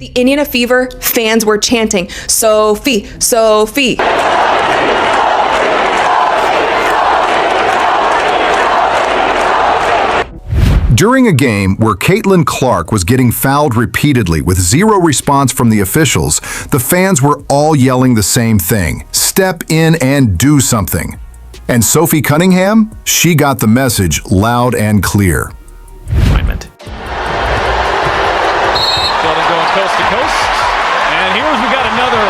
The Indiana Fever fans were chanting, "Sophie, Sophie." During a game where Caitlin Clark was getting fouled repeatedly with zero response from the officials, the fans were all yelling the same thing: step in and do something. And Sophie Cunningham, she got the message loud and clear. Alignment. Sheldon going coast to coast, and here's we got another.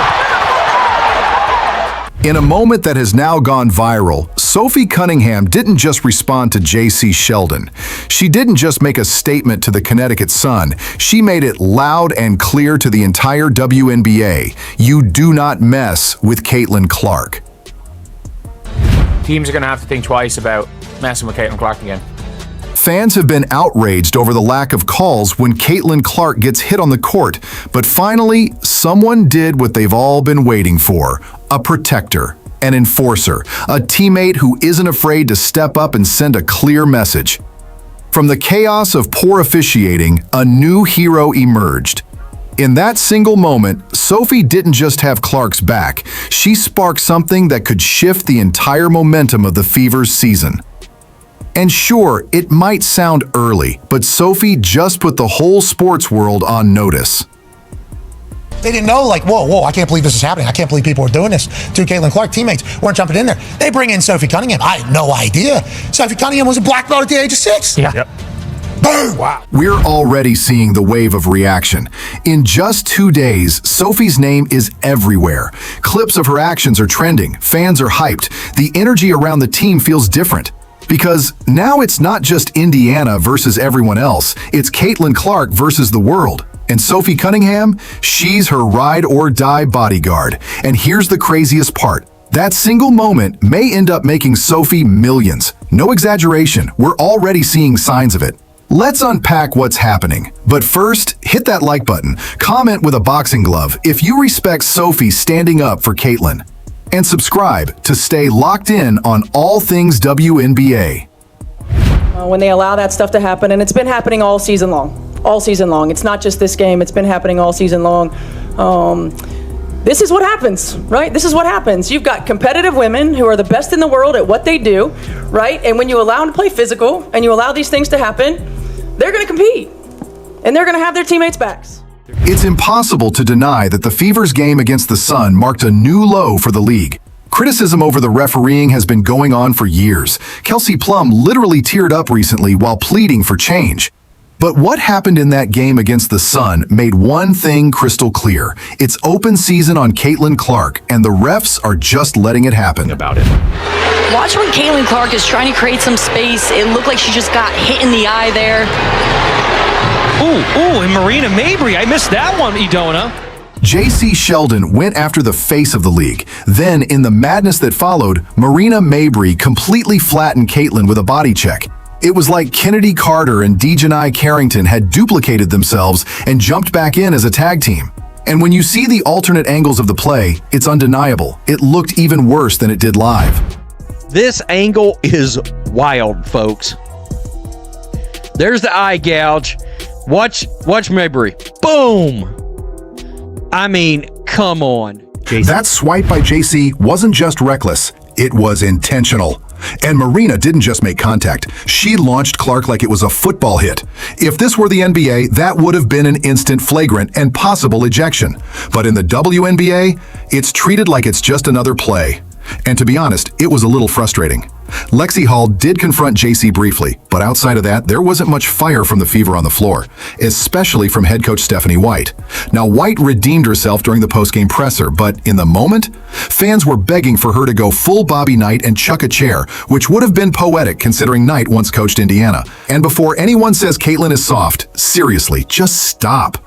In a moment that has now gone viral, Sophie Cunningham didn't just respond to J.C. Sheldon. She didn't just make a statement to the Connecticut Sun. She made it loud and clear to the entire WNBA. You do not mess with Caitlin Clark. Teams are going to have to think twice about messing with Caitlin Clark again. Fans have been outraged over the lack of calls when Caitlin Clark gets hit on the court, but finally, someone did what they've all been waiting for: a protector, an enforcer, a teammate who isn't afraid to step up and send a clear message. From the chaos of poor officiating, a new hero emerged. In that single moment, Sophie didn't just have Clark's back, she sparked something that could shift the entire momentum of the Fever's season. And sure, it might sound early, but Sophie just put the whole sports world on notice. They didn't know, like, whoa, I can't believe this is happening. I can't believe people are doing this to Caitlin Clark. Teammates weren't jumping in there. They bring in Sophie Cunningham. I had no idea. Sophie Cunningham was a black belt at the age of 6. Yeah. Yep. Boom! Wow. We're already seeing the wave of reaction. In just 2 days, Sophie's name is everywhere. Clips of her actions are trending. Fans are hyped. The energy around the team feels different. Because now it's not just Indiana versus everyone else. It's Caitlin Clark versus the world. And Sophie Cunningham, she's her ride-or-die bodyguard. And here's the craziest part. That single moment may end up making Sophie millions. No exaggeration, we're already seeing signs of it. Let's unpack what's happening. But first, hit that like button. Comment with a boxing glove if you respect Sophie standing up for Caitlin. And subscribe to stay locked in on all things WNBA. When they allow that stuff to happen, and it's been happening all season long. All season long. It's not just this game, it's been happening all season long. This is what happens, right? This is what happens. You've got competitive women who are the best in the world at what they do, right? And when you allow them to play physical and you allow these things to happen, they're going to compete and they're going to have their teammates' backs. It's impossible to deny that the Fever's game against the Sun marked a new low for the league. Criticism over the refereeing has been going on for years. Kelsey Plum literally teared up recently while pleading for change. But what happened in that game against the Sun made one thing crystal clear. It's open season on Caitlin Clark, and the refs are just letting it happen. About it. Watch when Caitlin Clark is trying to create some space. It looked like she just got hit in the eye there. Ooh, and Marina Mabry. I missed that one, Idona. J.C. Sheldon went after the face of the league. Then, in the madness that followed, Marina Mabry completely flattened Caitlin with a body check. It was like Kennedy Carter and Dejanai Carrington had duplicated themselves and jumped back in as a tag team. And when you see the alternate angles of the play, it's undeniable. It looked even worse than it did live. This angle is wild, folks. There's the eye gouge. Watch Mabry. Boom! I mean, come on. That swipe by JC wasn't just reckless, it was intentional. And Marina didn't just make contact, she launched Clark like it was a football hit. If this were the NBA, that would have been an instant flagrant and possible ejection. But in the WNBA, it's treated like it's just another play. And to be honest, it was a little frustrating. Lexi Hall did confront JC briefly, but outside of that, there wasn't much fire from the Fever on the floor, especially from head coach Stephanie White. Now, White redeemed herself during the postgame presser, but in the moment, fans were begging for her to go full Bobby Knight and chuck a chair, which would have been poetic considering Knight once coached Indiana. And before anyone says Caitlin is soft, seriously, just stop.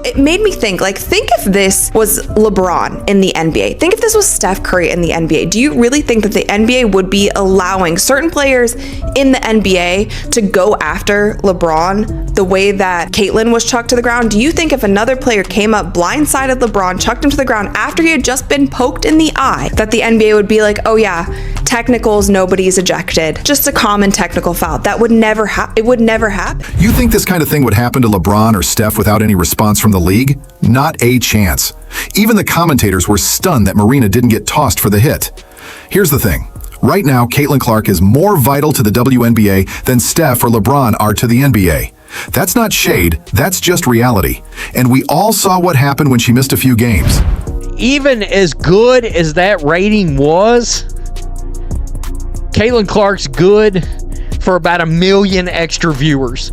It made me think if this was LeBron in the NBA, think if this was Steph Curry in the NBA, do you really think that the NBA would be allowing certain players in the NBA to go after LeBron the way that Caitlin was chucked to the ground? Do you think if another player came up blindsided LeBron, chucked him to the ground after he had just been poked in the eye, that the NBA would be like, oh yeah, technicals, nobody's ejected. Just a common technical foul. That would never happen. It would never happen. You think this kind of thing would happen to LeBron or Steph without any response from the league? Not a chance. Even the commentators were stunned that Marina didn't get tossed for the hit. Here's the thing. Right now, Caitlin Clark is more vital to the WNBA than Steph or LeBron are to the NBA. That's not shade, that's just reality. And we all saw what happened when she missed a few games. Even as good as that rating was, Caitlin Clark's good for about 1 million extra viewers.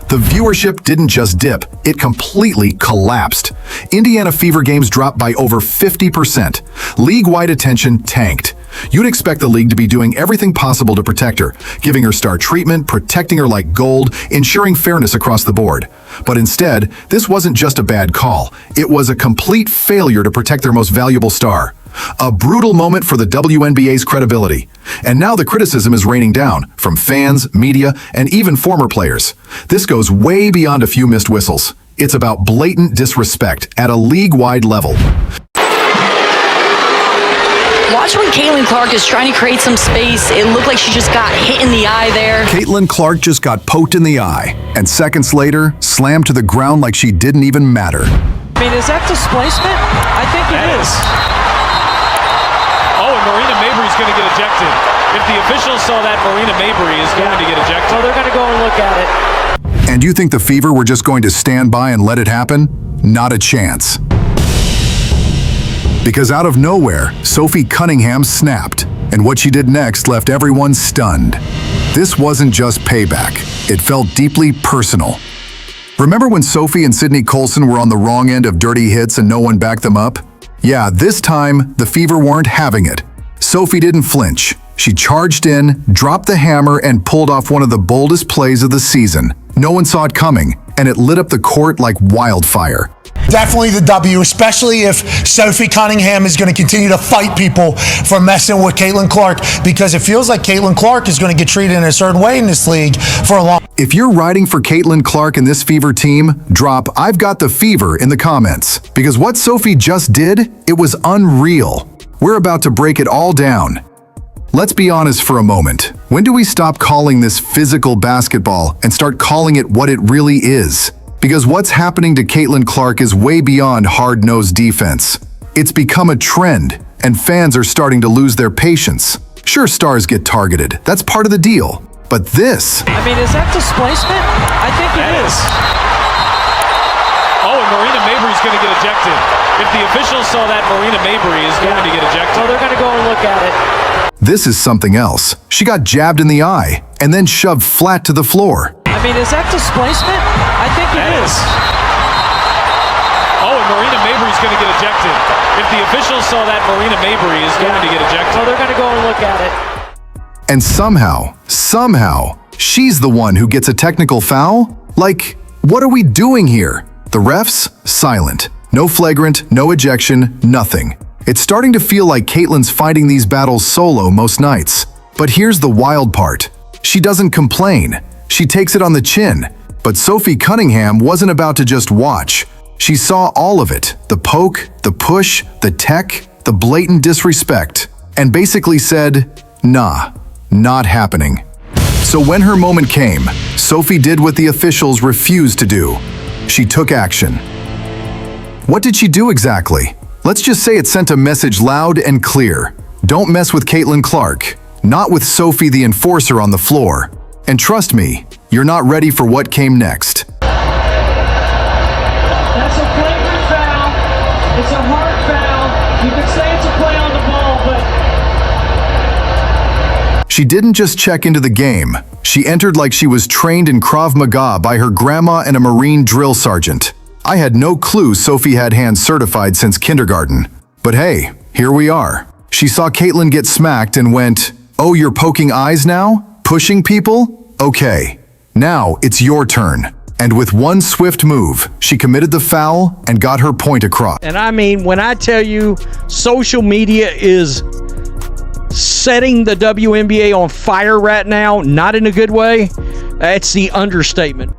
The viewership didn't just dip, it completely collapsed. Indiana Fever games dropped by over 50%. League-wide attention tanked. You'd expect the league to be doing everything possible to protect her, giving her star treatment, protecting her like gold, ensuring fairness across the board. But instead, this wasn't just a bad call. It was a complete failure to protect their most valuable star. A brutal moment for the WNBA's credibility. And now the criticism is raining down from fans, media, and even former players. This goes way beyond a few missed whistles. It's about blatant disrespect at a league-wide level. Watch when Caitlin Clark is trying to create some space. It looked like she just got hit in the eye there. Caitlin Clark just got poked in the eye, and seconds later, slammed to the ground like she didn't even matter. I mean, is that displacement? I think it is. Oh, and Marina Mabry's going to get ejected. If the officials saw that, Marina Mabry is going to get ejected. So they're going to go and look at it. And you think the Fever were just going to stand by and let it happen? Not a chance. Because out of nowhere, Sophie Cunningham snapped, and what she did next left everyone stunned. This wasn't just payback. It felt deeply personal. Remember when Sophie and Sydney Colson were on the wrong end of dirty hits and no one backed them up? Yeah, this time, the Fever weren't having it. Sophie didn't flinch. She charged in, dropped the hammer, and pulled off one of the boldest plays of the season. No one saw it coming, and it lit up the court like wildfire. Definitely the W, especially if Sophie Cunningham is going to continue to fight people for messing with Caitlin Clark, because it feels like Caitlin Clark is going to get treated in a certain way in this league for a long time. If you're riding for Caitlin Clark and this Fever team, drop "I've got the Fever" in the comments. Because what Sophie just did, it was unreal. We're about to break it all down. Let's be honest for a moment. When do we stop calling this physical basketball and start calling it what it really is? Because what's happening to Caitlin Clark is way beyond hard-nosed defense. It's become a trend, and fans are starting to lose their patience. Sure, stars get targeted. That's part of the deal. But this... I mean, is that displacement? I think it is. Oh, and Marina Mabry's going to get ejected. If the officials saw that, Marina Mabry is going to get ejected. So they're going to go and look at it. This is something else. She got jabbed in the eye, and then shoved flat to the floor. I mean, is that displacement? I think it is. Oh, and Marina Mabry's going to get ejected. If the officials saw that, Marina Mabry is going to get ejected. So they're going to go and look at it. And somehow, she's the one who gets a technical foul? Like, what are we doing here? The refs? Silent. No flagrant, no ejection, nothing. It's starting to feel like Caitlin's fighting these battles solo most nights. But here's the wild part. She doesn't complain. She takes it on the chin. But Sophie Cunningham wasn't about to just watch. She saw all of it. The poke, the push, the tech, the blatant disrespect. And basically said, nah, not happening. So when her moment came, Sophie did what the officials refused to do. She took action. What did she do exactly? Let's just say it sent a message loud and clear. Don't mess with Caitlin Clark. Not with Sophie the enforcer on the floor. And trust me, you're not ready for what came next. That's a flagrant foul. It's a hard foul. You could say it's a play on the ball, but... She didn't just check into the game. She entered like she was trained in Krav Maga by her grandma and a Marine drill sergeant. I had no clue Sophie had hands certified since kindergarten. But hey, here we are. She saw Caitlin get smacked and went, "Oh, you're poking eyes now? Pushing people? Okay. Now it's your turn." And with one swift move, she committed the foul and got her point across. And I mean, when I tell you social media is setting the WNBA on fire right now, not in a good way, that's the understatement.